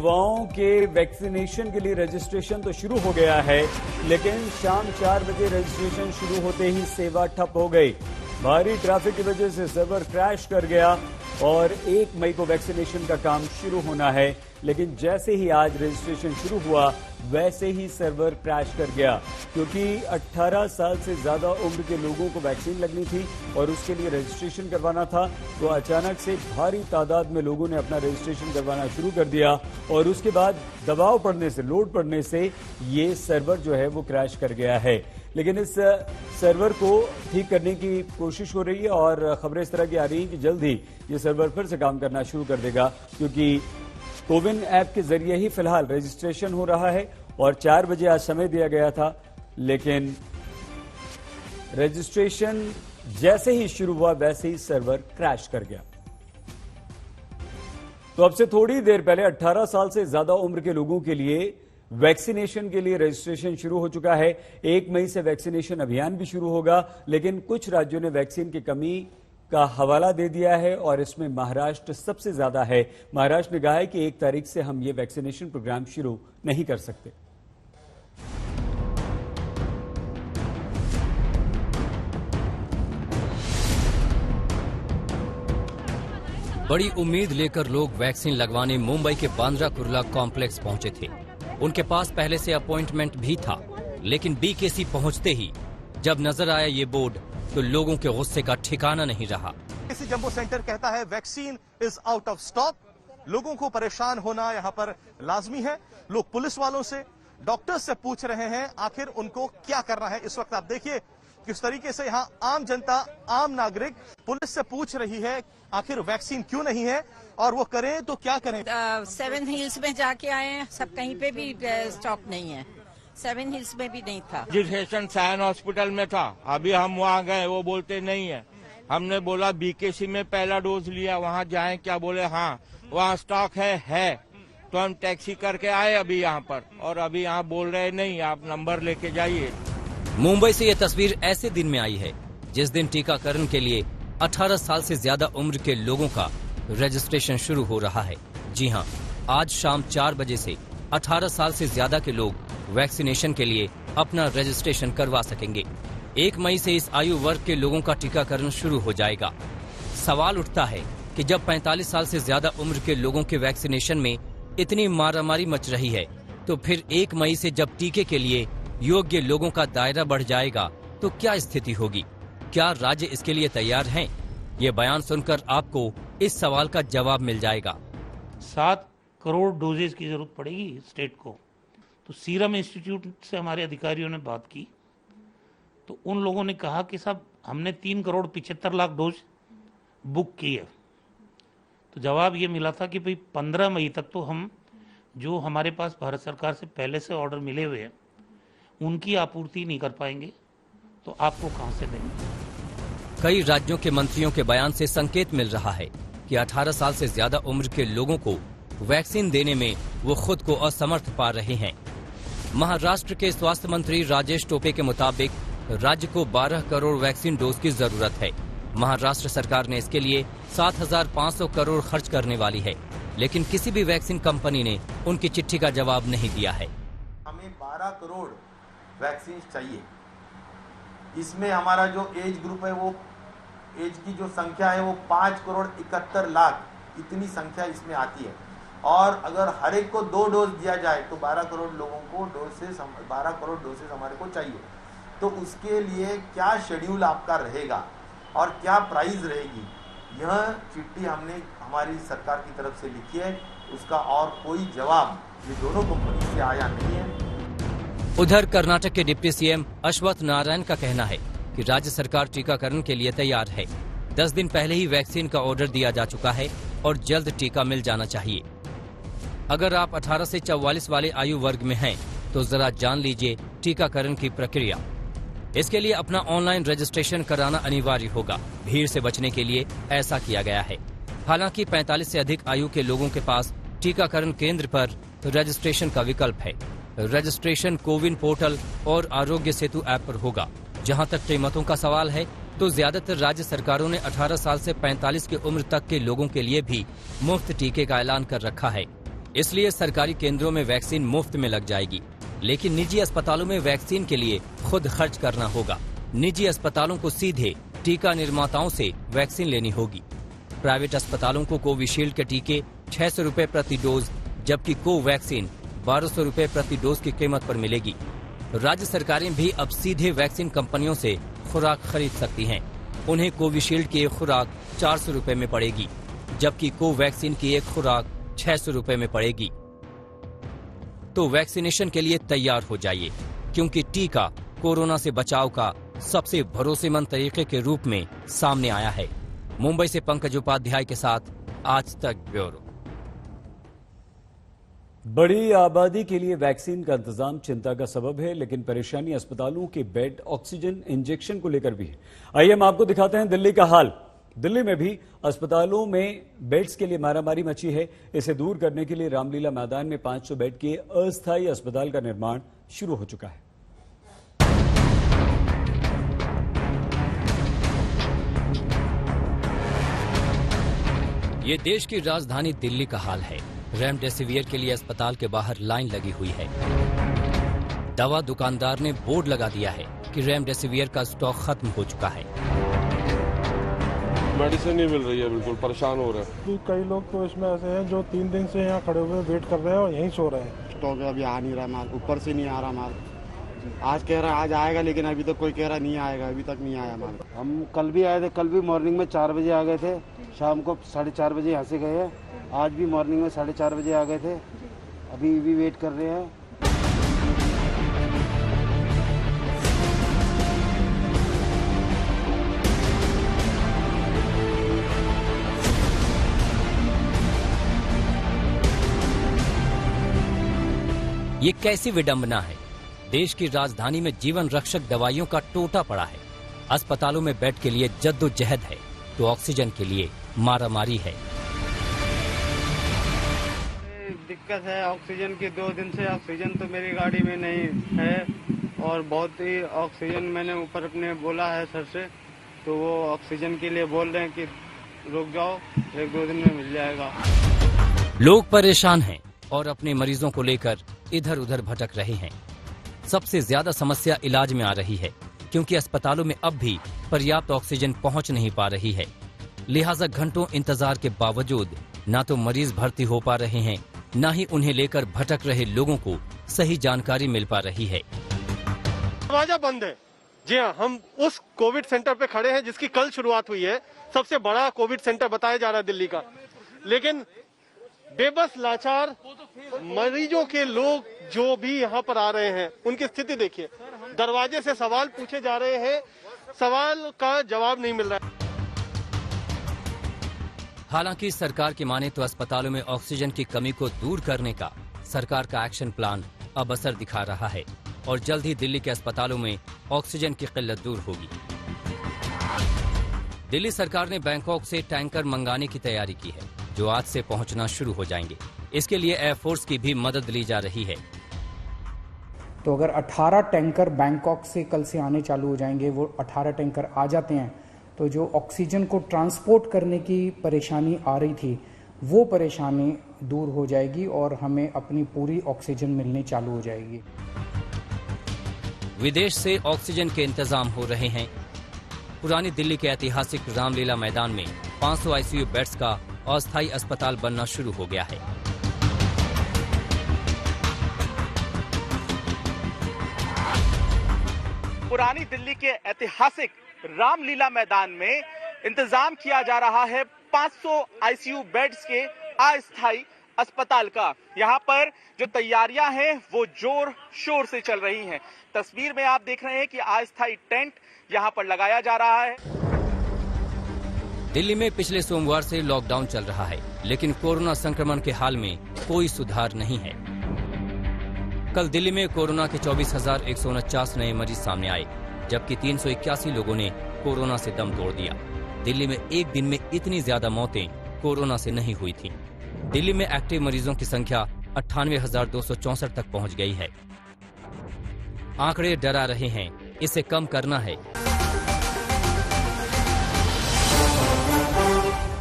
युवाओं के वैक्सीनेशन के लिए रजिस्ट्रेशन तो शुरू हो गया है, लेकिन शाम 4 बजे रजिस्ट्रेशन शुरू होते ही सेवा ठप हो गई। भारी ट्रैफिक की वजह से सर्वर क्रैश कर गया और 1 मई को वैक्सीनेशन का काम शुरू होना है, लेकिन जैसे ही आज रजिस्ट्रेशन शुरू हुआ वैसे ही सर्वर क्रैश कर गया, क्योंकि 18 साल से ज्यादा उम्र के लोगों को वैक्सीन लगनी थी और उसके लिए रजिस्ट्रेशन करवाना था। तो अचानक से भारी तादाद में लोगों ने अपना रजिस्ट्रेशन करवाना शुरू कर दिया और उसके बाद दबाव पड़ने से, लोड पड़ने से ये सर्वर जो है वो क्रैश कर गया है। लेकिन इस सर्वर को ठीक करने की कोशिश हो रही है और खबरें इस तरह की आ रही हैं कि जल्द ही ये सर्वर फिर से काम करना शुरू कर देगा, क्योंकि कोविन ऐप के जरिए ही फिलहाल रजिस्ट्रेशन हो रहा है और 4 बजे आज समय दिया गया था, लेकिन रजिस्ट्रेशन जैसे ही शुरू हुआ वैसे ही सर्वर क्रैश कर गया। तो अब से थोड़ी देर पहले 18 साल से ज्यादा उम्र के लोगों के लिए वैक्सीनेशन के लिए रजिस्ट्रेशन शुरू हो चुका है। 1 मई से वैक्सीनेशन अभियान भी शुरू होगा, लेकिन कुछ राज्यों ने वैक्सीन की कमी का हवाला दे दिया है और इसमें महाराष्ट्र सबसे ज्यादा है। महाराष्ट्र ने कहा है कि 1 तारीख से हम ये वैक्सीनेशन प्रोग्राम शुरू नहीं कर सकते। बड़ी उम्मीद लेकर लोग वैक्सीन लगवाने मुंबई के बांद्रा कुर्ला कॉम्प्लेक्स पहुंचे थे। उनके पास पहले से अपॉइंटमेंट भी था, लेकिन बीकेसी पहुंचते ही जब नजर आया ये बोर्ड तो लोगों के गुस्से का ठिकाना नहीं रहा। बीकेसी जंबो सेंटर कहता है vaccine is out of stock. लोगों को परेशान होना यहाँ पर लाजमी है। लोग पुलिस वालों से, डॉक्टर्स से पूछ रहे हैं आखिर उनको क्या करना है। इस वक्त आप देखिए किस तरीके से यहाँ आम जनता, आम नागरिक पुलिस से पूछ रही है आखिर वैक्सीन क्यों नहीं है और वो करें तो क्या करें। 7 हिल्स में जाके आए हैं, सब कहीं पे भी स्टॉक नहीं है। 7 हिल्स में भी नहीं था। रजिस्ट्रेशन सायन हॉस्पिटल में था, अभी हम वहाँ गए, वो बोलते नहीं है। हमने बोला बीकेसी में पहला डोज लिया, वहाँ जाएं, क्या बोले हाँ वहाँ स्टॉक है। तो हम टैक्सी करके आए अभी यहाँ पर, और अभी यहाँ बोल रहे नहीं, आप नंबर लेके जाइए। मुंबई से ये तस्वीर ऐसे दिन में आई है जिस दिन टीकाकरण के लिए 18 साल से ज्यादा उम्र के लोगों का रजिस्ट्रेशन शुरू हो रहा है। जी हां, आज शाम 4 बजे से 18 साल से ज्यादा के लोग वैक्सीनेशन के लिए अपना रजिस्ट्रेशन करवा सकेंगे। 1 मई से इस आयु वर्ग के लोगों का टीकाकरण शुरू हो जाएगा। सवाल उठता है कि जब 45 साल से ज्यादा उम्र के लोगों के वैक्सीनेशन में इतनी मारामारी मच रही है, तो फिर 1 मई से जब टीके के लिए योग्य लोगों का दायरा बढ़ जाएगा तो क्या स्थिति होगी? क्या राज्य इसके लिए तैयार हैं? ये बयान सुनकर आपको इस सवाल का जवाब मिल जाएगा। 7 करोड़ डोजेज की जरूरत पड़ेगी स्टेट को। तो सीरम इंस्टीट्यूट से हमारे अधिकारियों ने बात की, तो उन लोगों ने कहा कि साहब हमने 3 करोड़ 75 लाख डोज बुक की है। तो जवाब ये मिला था कि भाई 15 मई तक तो हम जो हमारे पास भारत सरकार से पहले से ऑर्डर मिले हुए हैं उनकी आपूर्ति नहीं कर पाएंगे, तो आपको कहां से देंगे। कई राज्यों के मंत्रियों के बयान से संकेत मिल रहा है कि 18 साल से ज्यादा उम्र के लोगों को वैक्सीन देने में वो खुद को असमर्थ पा रहे हैं। महाराष्ट्र के स्वास्थ्य मंत्री राजेश टोपे के मुताबिक राज्य को 12 करोड़ वैक्सीन डोज की जरूरत है। महाराष्ट्र सरकार ने इसके लिए 7,500 करोड़ खर्च करने वाली है, लेकिन किसी भी वैक्सीन कंपनी ने उनकी चिट्ठी का जवाब नहीं दिया है। हमें 12 करोड़ वैक्सीन चाहिए। इसमें हमारा जो एज ग्रुप है, वो एज की जो संख्या है वो 5 करोड़ 71 लाख, इतनी संख्या इसमें आती है। और अगर हर एक को 2 डोज दिया जाए तो 12 करोड़ लोगों को 12 करोड़ डोसेज हमारे को चाहिए। तो उसके लिए क्या शेड्यूल आपका रहेगा और क्या प्राइस रहेगी, यह चिट्ठी हमने हमारी सरकार की तरफ से लिखी है। उसका और कोई जवाब ये दोनों कंपनी से आया नहीं है। उधर कर्नाटक के डिप्टी सीएम अश्वत्थ नारायण का कहना है कि राज्य सरकार टीकाकरण के लिए तैयार है। 10 दिन पहले ही वैक्सीन का ऑर्डर दिया जा चुका है और जल्द टीका मिल जाना चाहिए। अगर आप 18 से 44 वाले आयु वर्ग में हैं, तो जरा जान लीजिए टीकाकरण की प्रक्रिया। इसके लिए अपना ऑनलाइन रजिस्ट्रेशन कराना अनिवार्य होगा। भीड़ से बचने के लिए ऐसा किया गया है। हालांकि 45 से अधिक आयु के लोगों के पास टीकाकरण केंद्र पर रजिस्ट्रेशन का विकल्प है। रजिस्ट्रेशन कोविन पोर्टल और आरोग्य सेतु ऐप पर होगा। जहां तक कीमतों का सवाल है, तो ज्यादातर राज्य सरकारों ने 18 साल से 45 की उम्र तक के लोगों के लिए भी मुफ्त टीके का ऐलान कर रखा है। इसलिए सरकारी केंद्रों में वैक्सीन मुफ्त में लग जाएगी, लेकिन निजी अस्पतालों में वैक्सीन के लिए खुद खर्च करना होगा। निजी अस्पतालों को सीधे टीका निर्माताओं से वैक्सीन लेनी होगी। प्राइवेट अस्पतालों को कोविशील्ड के टीके 600 रुपए प्रति डोज, जबकि कोवैक्सीन 1200 रुपए प्रति डोज की कीमत पर मिलेगी। राज्य सरकारें भी अब सीधे वैक्सीन कंपनियों से खुराक खरीद सकती हैं। उन्हें कोविशील्ड की एक खुराक 400 रुपए में पड़ेगी, जबकि कोवैक्सीन की एक खुराक 600 रुपए में पड़ेगी। तो वैक्सीनेशन के लिए तैयार हो जाइए, क्योंकि टीका कोरोना से बचाव का सबसे भरोसेमंद तरीके के रूप में सामने आया है। मुंबई से पंकज उपाध्याय के साथ आज तक ब्यूरो। बड़ी आबादी के लिए वैक्सीन का इंतजाम चिंता का सबब है, लेकिन परेशानी अस्पतालों के बेड, ऑक्सीजन, इंजेक्शन को लेकर भी है। आइए हम आपको दिखाते हैं दिल्ली का हाल। दिल्ली में भी अस्पतालों में बेड्स के लिए मारामारी मची है। इसे दूर करने के लिए रामलीला मैदान में 500 बेड के अस्थायी अस्पताल का निर्माण शुरू हो चुका है। ये देश की राजधानी दिल्ली का हाल है। रेमडेसिवियर के लिए अस्पताल के बाहर लाइन लगी हुई है। दवा दुकानदार ने बोर्ड लगा दिया है कि रेमडेसिवियर का स्टॉक खत्म हो चुका है। मेडिसिन नहीं मिल रही है, बिल्कुल परेशान हो रहे हैं। कई लोग तो इसमें ऐसे हैं जो 3 दिन से यहाँ खड़े हुए वेट कर रहे हैं और यहीं सो रहे हैं। स्टॉक अभी आ नहीं रहा माल, ऊपर से नहीं आ रहा माल। आज कह रहा है आज आएगा, लेकिन अभी तक कोई कह रहा नहीं आएगा, अभी तक नहीं आया माल। हम कल भी आए थे, कल भी मॉर्निंग में 4 बजे आ गए थे, शाम को 4:30 बजे यहाँ से गए हैं। आज भी मॉर्निंग में 4:30 बजे आ गए थे, अभी भी वेट कर रहे हैं। ये कैसी विडंबना है। देश की राजधानी में जीवन रक्षक दवाइयों का टोटा पड़ा है। अस्पतालों में बेड के लिए जद्दोजहद है, तो ऑक्सीजन के लिए मारामारी है। दिक्कत है ऑक्सीजन की। 2 दिन से ऑक्सीजन तो मेरी गाड़ी में नहीं है, और बहुत ही ऑक्सीजन मैंने ऊपर अपने बोला है सर से, तो वो ऑक्सीजन के लिए बोल रहे हैं कि रुक जाओ, 1-2 दिन में मिल जाएगा। लोग परेशान हैं और अपने मरीजों को लेकर इधर उधर भटक रहे हैं। सबसे ज्यादा समस्या इलाज में आ रही है, क्योंकि अस्पतालों में अब भी पर्याप्त ऑक्सीजन पहुंच नहीं पा रही है। लिहाजा घंटों इंतजार के बावजूद न तो मरीज भर्ती हो पा रहे हैं, न ही उन्हें लेकर भटक रहे लोगों को सही जानकारी मिल पा रही है। दरवाजा बंद है। जी हाँ, हम उस कोविड सेंटर पे खड़े हैं जिसकी कल शुरुआत हुई है। सबसे बड़ा कोविड सेंटर बताया जा रहा है दिल्ली का, लेकिन बेबस लाचार मरीजों के लोग जो भी यहाँ पर आ रहे हैं, उनकी स्थिति देखिए। दरवाजे से सवाल पूछे जा रहे हैं, सवाल का जवाब नहीं मिल रहा है। हालांकि सरकार की माने तो अस्पतालों में ऑक्सीजन की कमी को दूर करने का सरकार का एक्शन प्लान अब असर दिखा रहा है, और जल्द ही दिल्ली के अस्पतालों में ऑक्सीजन की किल्लत दूर होगी। दिल्ली सरकार ने बैंकॉक से टैंकर मंगाने की तैयारी की है, जो आज से पहुंचना शुरू हो जाएंगे। इसके लिए एयरफोर्स की भी मदद ली जा रही है। तो अगर 18 टैंकर बैंकॉक से कल से आने चालू हो जाएंगे, वो 18 टैंकर आ जाते हैं, तो जो ऑक्सीजन को ट्रांसपोर्ट करने की परेशानी आ रही थी, वो परेशानी दूर हो जाएगी और हमें अपनी पूरी ऑक्सीजन मिलनी चालू हो जाएगी। विदेश से ऑक्सीजन के इंतजाम हो रहे हैं। पुरानी दिल्ली के ऐतिहासिक रामलीला मैदान में 500 आईसीयू बेड्स का अस्थायी अस्पताल बनना शुरू हो गया है। पुरानी दिल्ली के ऐतिहासिक रामलीला मैदान में इंतजाम किया जा रहा है 500 आईसीयू बेड्स के अस्थायी अस्पताल का। यहाँ पर जो तैयारियां हैं वो जोर शोर से चल रही हैं। तस्वीर में आप देख रहे हैं कि अस्थायी टेंट यहाँ पर लगाया जा रहा है। दिल्ली में पिछले सोमवार से लॉकडाउन चल रहा है, लेकिन कोरोना संक्रमण के हाल में कोई सुधार नहीं है। कल दिल्ली में कोरोना के 24,149 नए मरीज सामने आए, जबकि 381 लोगों ने कोरोना से दम तोड़ दिया। दिल्ली में एक दिन में इतनी ज्यादा मौतें कोरोना से नहीं हुई थीं। दिल्ली में एक्टिव मरीजों की संख्या 98,264 तक पहुंच गई है। आंकड़े डरा रहे हैं, इसे कम करना है